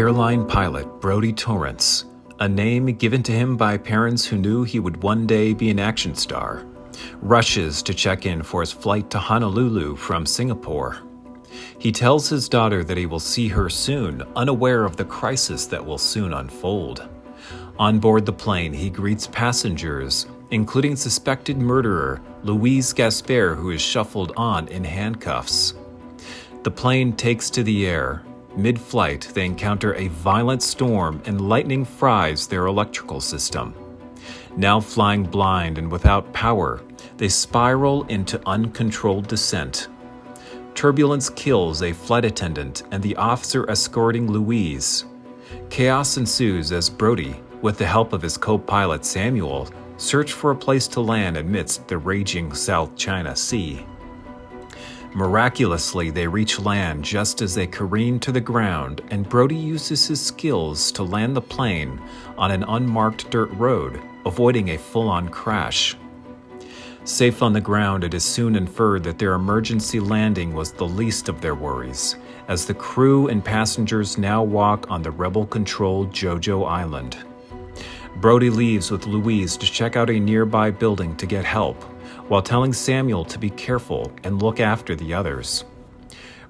Airline pilot Brody Torrance, a name given to him by parents who knew he would one day be an action star, rushes to check in for his flight to Honolulu from Singapore. He tells his daughter that he will see her soon, unaware of the crisis that will soon unfold. On board the plane, he greets passengers, including suspected murderer Louise Gaspar, who is shuffled on in handcuffs. The plane takes to the air. Mid-flight, they encounter a violent storm and lightning fries their electrical system. Now flying blind and without power, they spiral into uncontrolled descent. Turbulence kills a flight attendant and the officer escorting Louise. Chaos ensues as Brody, with the help of his co-pilot Samuel, search for a place to land amidst the raging South China Sea. Miraculously, they reach land just as they careen to the ground, and Brody uses his skills to land the plane on an unmarked dirt road, avoiding a full-on crash. Safe on the ground, it is soon inferred that their emergency landing was the least of their worries, as the crew and passengers now walk on the rebel-controlled Jojo Island. Brody leaves with Louise to check out a nearby building to get help, while telling Samuel to be careful and look after the others.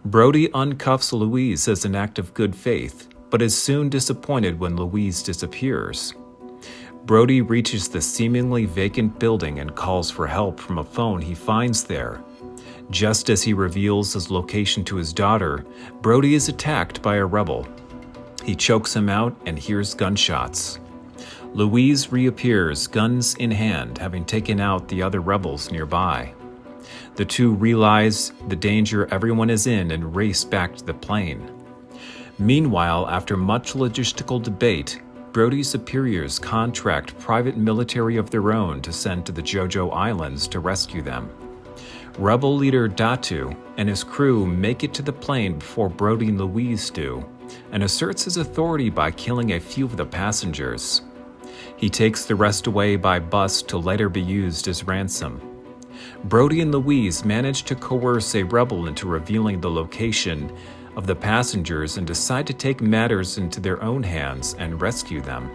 Brody uncuffs Louise as an act of good faith, but is soon disappointed when Louise disappears. Brody reaches the seemingly vacant building and calls for help from a phone he finds there. Just as he reveals his location to his daughter, Brody is attacked by a rebel. He chokes him out and hears gunshots. Louise reappears, guns in hand, having taken out the other rebels nearby. The two realize the danger everyone is in and race back to the plane. Meanwhile, after much logistical debate, Brody's superiors contract private military of their own to send to the Jojo Islands to rescue them. Rebel leader Datu and his crew make it to the plane before Brody and Louise do, and asserts his authority by killing a few of the passengers. He takes the rest away by bus to later be used as ransom. Brody and Louise manage to coerce a rebel into revealing the location of the passengers and decide to take matters into their own hands and rescue them.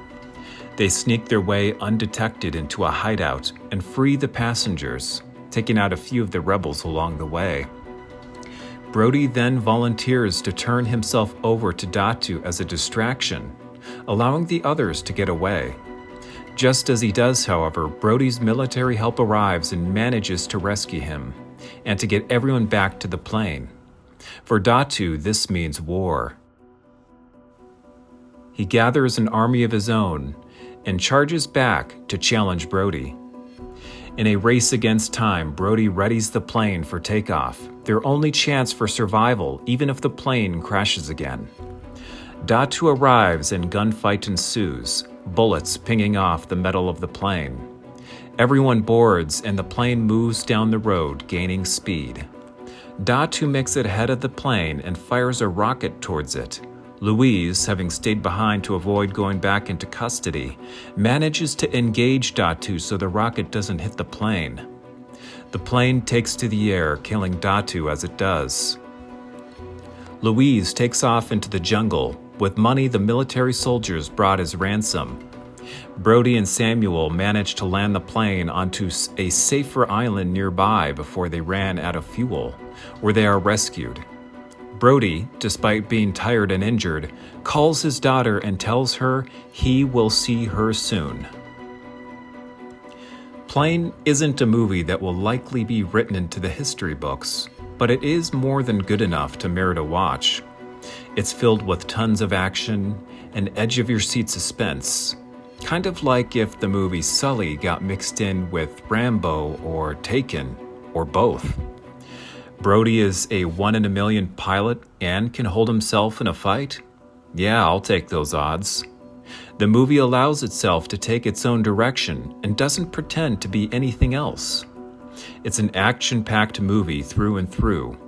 They sneak their way undetected into a hideout and free the passengers, taking out a few of the rebels along the way. Brody then volunteers to turn himself over to Datu as a distraction, allowing the others to get away. Just as he does, however, Brody's military help arrives and manages to rescue him, and to get everyone back to the plane. For Datu, this means war. He gathers an army of his own and charges back to challenge Brody. In a race against time, Brody readies the plane for takeoff, their only chance for survival even if the plane crashes again. Datu arrives and gunfight ensues, bullets pinging off the metal of the plane. Everyone boards and the plane moves down the road, gaining speed. Datu makes it ahead of the plane and fires a rocket towards it. Louise, having stayed behind to avoid going back into custody, manages to engage Datu so the rocket doesn't hit the plane. The plane takes to the air, killing Datu as it does. Louise takes off into the jungle, with money the military soldiers brought as ransom. Brody and Samuel managed to land the plane onto a safer island nearby before they ran out of fuel, where they are rescued. Brody, despite being tired and injured, calls his daughter and tells her he will see her soon. Plane isn't a movie that will likely be written into the history books, but it is more than good enough to merit a watch. It's filled with tons of action and edge-of-your-seat suspense, kind of like if the movie Sully got mixed in with Rambo or Taken, or both. Brody is a 1-in-a-million pilot and can hold himself in a fight? Yeah, I'll take those odds. The movie allows itself to take its own direction and doesn't pretend to be anything else. It's an action-packed movie through and through.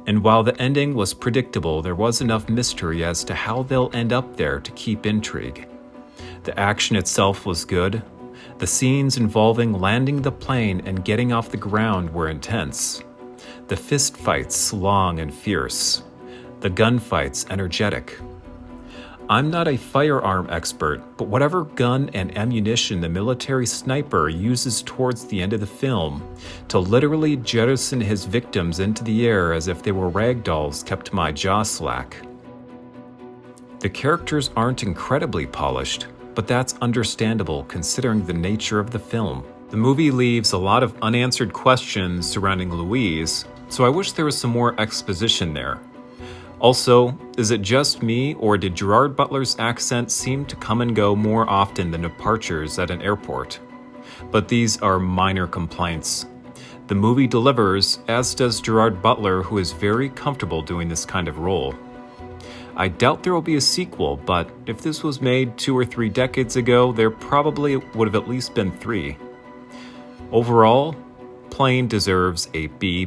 And while the ending was predictable, there was enough mystery as to how they'll end up there to keep intrigue. The action itself was good. The scenes involving landing the plane and getting off the ground were intense. The fistfights long and fierce. The gunfights energetic. I'm not a firearm expert, but whatever gun and ammunition the military sniper uses towards the end of the film to literally jettison his victims into the air as if they were rag dolls kept my jaw slack. The characters aren't incredibly polished, but that's understandable considering the nature of the film. The movie leaves a lot of unanswered questions surrounding Louise, so I wish there was some more exposition there. Also, is it just me, or did Gerard Butler's accent seem to come and go more often than departures at an airport? But these are minor complaints. The movie delivers, as does Gerard Butler, who is very comfortable doing this kind of role. I doubt there will be a sequel, but if this was made 2 or 3 decades ago, there probably would have at least been 3. Overall, Plane deserves a B+.